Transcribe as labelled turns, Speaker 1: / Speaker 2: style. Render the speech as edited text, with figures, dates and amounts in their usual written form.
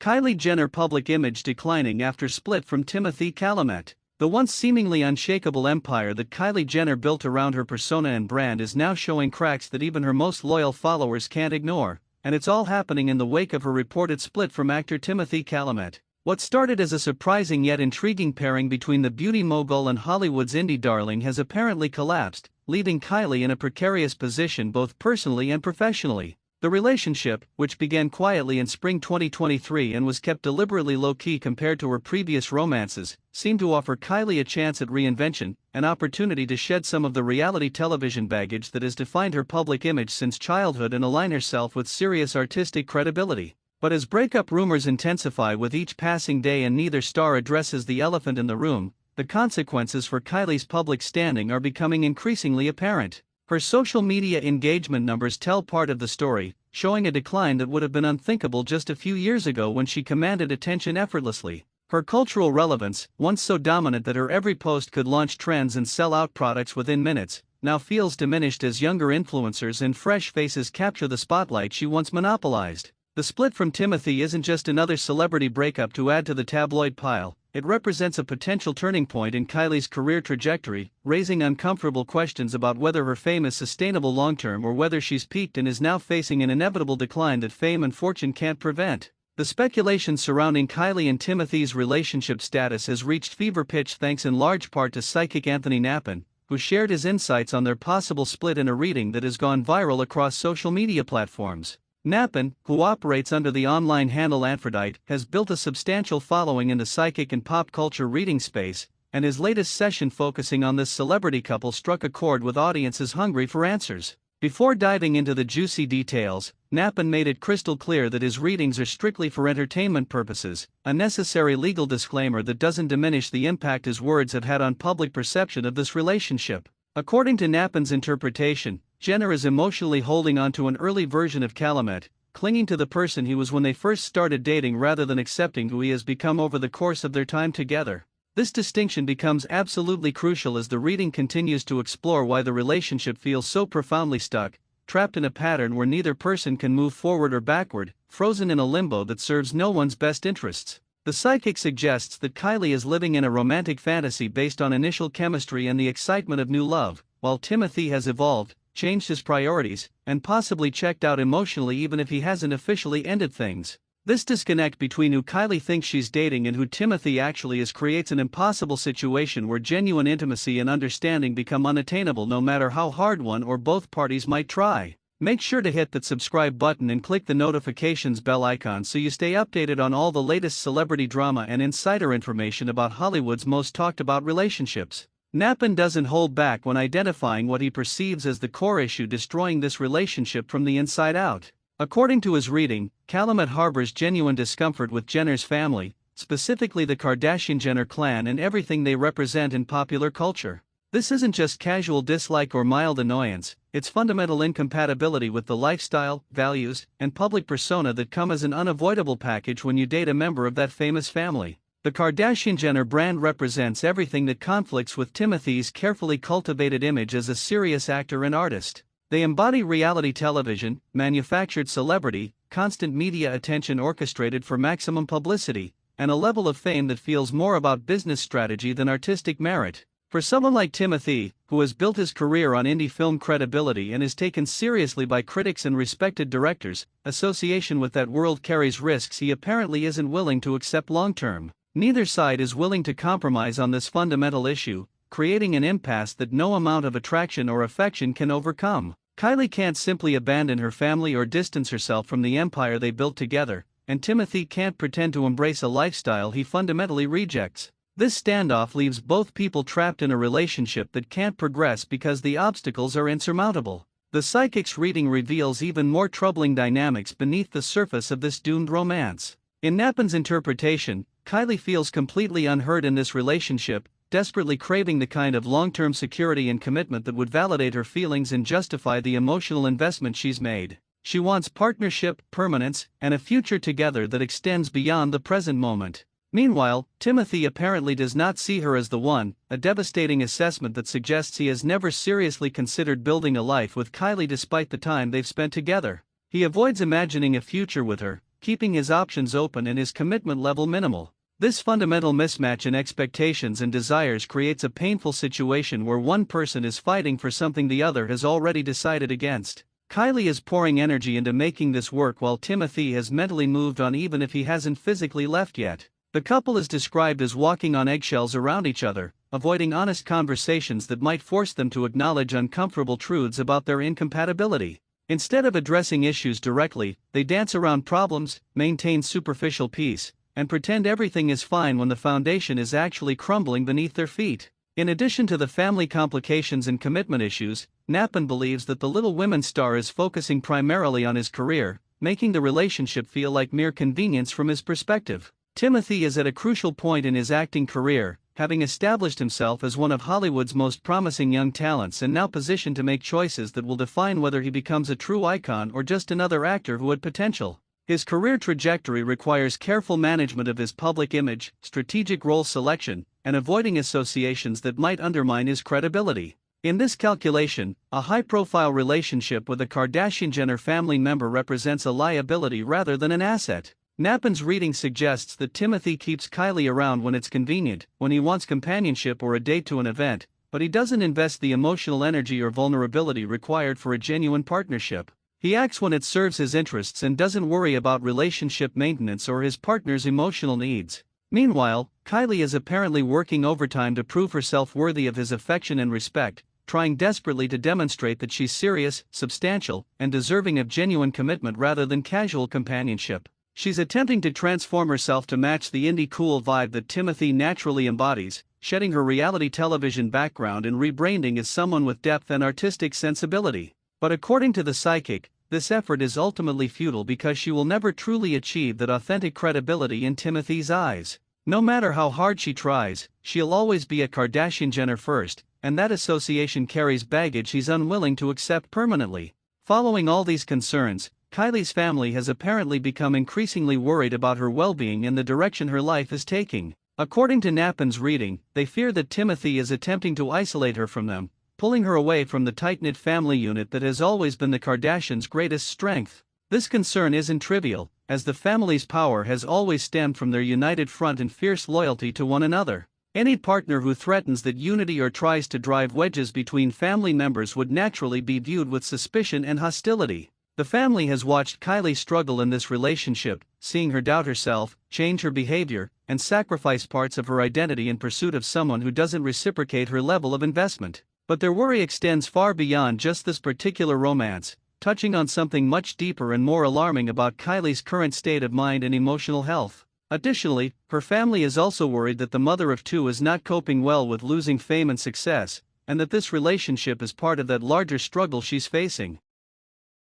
Speaker 1: Kylie Jenner public image declining after split from Timothée Chalamet. The once seemingly unshakable empire that Kylie Jenner built around her persona and brand is now showing cracks that even her most loyal followers can't ignore, and it's all happening in the wake of her reported split from actor Timothée Chalamet. What started as a surprising yet intriguing pairing between the beauty mogul and Hollywood's indie darling has apparently collapsed, leaving Kylie in a precarious position both personally and professionally. The relationship, which began quietly in spring 2023 and was kept deliberately low-key compared to her previous romances, seemed to offer Kylie a chance at reinvention, an opportunity to shed some of the reality television baggage that has defined her public image since childhood and align herself with serious artistic credibility. But as breakup rumors intensify with each passing day and neither star addresses the elephant in the room, the consequences for Kylie's public standing are becoming increasingly apparent. Her social media engagement numbers tell part of the story, showing a decline that would have been unthinkable just a few years ago when she commanded attention effortlessly. Her cultural relevance, once so dominant that her every post could launch trends and sell out products within minutes, now feels diminished as younger influencers and fresh faces capture the spotlight she once monopolized. The split from Timothée isn't just another celebrity breakup to add to the tabloid pile. It represents a potential turning point in Kylie's career trajectory, raising uncomfortable questions about whether her fame is sustainable long-term or whether she's peaked and is now facing an inevitable decline that fame and fortune can't prevent. The speculation surrounding Kylie and Timothée's relationship status has reached fever pitch thanks in large part to psychic Anthony Knappen, who shared his insights on their possible split in a reading that has gone viral across social media platforms. Knappen, who operates under the online handle Aphrodite, has built a substantial following in the psychic and pop culture reading space, and his latest session focusing on this celebrity couple struck a chord with audiences hungry for answers. Before diving into the juicy details, Knappen made it crystal clear that his readings are strictly for entertainment purposes, a necessary legal disclaimer that doesn't diminish the impact his words have had on public perception of this relationship. According to Knappen's interpretation, Jenner is emotionally holding on to an early version of Chalamet, clinging to the person he was when they first started dating rather than accepting who he has become over the course of their time together. This distinction becomes absolutely crucial as the reading continues to explore why the relationship feels so profoundly stuck, trapped in a pattern where neither person can move forward or backward, frozen in a limbo that serves no one's best interests. The psychic suggests that Kylie is living in a romantic fantasy based on initial chemistry and the excitement of new love, while Timothée has evolved, changed his priorities, and possibly checked out emotionally even if he hasn't officially ended things. This disconnect between who Kylie thinks she's dating and who Timothée actually is creates an impossible situation where genuine intimacy and understanding become unattainable no matter how hard one or both parties might try. Make sure to hit that subscribe button and click the notifications bell icon so you stay updated on all the latest celebrity drama and insider information about Hollywood's most talked about relationships. Knappen doesn't hold back when identifying what he perceives as the core issue destroying this relationship from the inside out. According to his reading, Chalamet harbors genuine discomfort with Jenner's family, specifically the Kardashian-Jenner clan and everything they represent in popular culture. This isn't just casual dislike or mild annoyance, it's fundamental incompatibility with the lifestyle, values, and public persona that come as an unavoidable package when you date a member of that famous family. The Kardashian-Jenner brand represents everything that conflicts with Timothée's carefully cultivated image as a serious actor and artist. They embody reality television, manufactured celebrity, constant media attention orchestrated for maximum publicity, and a level of fame that feels more about business strategy than artistic merit. For someone like Timothée, who has built his career on indie film credibility and is taken seriously by critics and respected directors, association with that world carries risks he apparently isn't willing to accept long-term. Neither side is willing to compromise on this fundamental issue, creating an impasse that no amount of attraction or affection can overcome. Kylie can't simply abandon her family or distance herself from the empire they built together, and Timothée can't pretend to embrace a lifestyle he fundamentally rejects. This standoff leaves both people trapped in a relationship that can't progress because the obstacles are insurmountable. The psychic's reading reveals even more troubling dynamics beneath the surface of this doomed romance. In Knappen's interpretation, Kylie feels completely unheard in this relationship, desperately craving the kind of long-term security and commitment that would validate her feelings and justify the emotional investment she's made. She wants partnership, permanence, and a future together that extends beyond the present moment. Meanwhile, Timothée apparently does not see her as the one, a devastating assessment that suggests he has never seriously considered building a life with Kylie despite the time they've spent together. He avoids imagining a future with her, keeping his options open and his commitment level minimal. This fundamental mismatch in expectations and desires creates a painful situation where one person is fighting for something the other has already decided against. Kylie is pouring energy into making this work while Timothée has mentally moved on even if he hasn't physically left yet. The couple is described as walking on eggshells around each other, avoiding honest conversations that might force them to acknowledge uncomfortable truths about their incompatibility. Instead of addressing issues directly, they dance around problems, maintain superficial peace, and pretend everything is fine when the foundation is actually crumbling beneath their feet. In addition to the family complications and commitment issues, Nappen believes that the Little Women star is focusing primarily on his career, making the relationship feel like mere convenience from his perspective. Timothée is at a crucial point in his acting career, having established himself as one of Hollywood's most promising young talents and now positioned to make choices that will define whether he becomes a true icon or just another actor who had potential. His career trajectory requires careful management of his public image, strategic role selection, and avoiding associations that might undermine his credibility. In this calculation, a high-profile relationship with a Kardashian-Jenner family member represents a liability rather than an asset. Nappen's reading suggests that Timothée keeps Kylie around when it's convenient, when he wants companionship or a date to an event, but he doesn't invest the emotional energy or vulnerability required for a genuine partnership. He acts when it serves his interests and doesn't worry about relationship maintenance or his partner's emotional needs. Meanwhile, Kylie is apparently working overtime to prove herself worthy of his affection and respect, trying desperately to demonstrate that she's serious, substantial, and deserving of genuine commitment rather than casual companionship. She's attempting to transform herself to match the indie cool vibe that Timothée naturally embodies, shedding her reality television background and rebranding as someone with depth and artistic sensibility. But according to the psychic, this effort is ultimately futile because she will never truly achieve that authentic credibility in Timothée's eyes. No matter how hard she tries, she'll always be a Kardashian-Jenner first, and that association carries baggage he's unwilling to accept permanently. Following all these concerns, Kylie's family has apparently become increasingly worried about her well-being and the direction her life is taking. According to Nappen's reading, they fear that Timothée is attempting to isolate her from them, pulling her away from the tight-knit family unit that has always been the Kardashians' greatest strength. This concern isn't trivial, as the family's power has always stemmed from their united front and fierce loyalty to one another. Any partner who threatens that unity or tries to drive wedges between family members would naturally be viewed with suspicion and hostility. The family has watched Kylie struggle in this relationship, seeing her doubt herself, change her behavior, and sacrifice parts of her identity in pursuit of someone who doesn't reciprocate her level of investment. But their worry extends far beyond just this particular romance, touching on something much deeper and more alarming about Kylie's current state of mind and emotional health. Additionally, her family is also worried that the mother of two is not coping well with losing fame and success, and that this relationship is part of that larger struggle she's facing.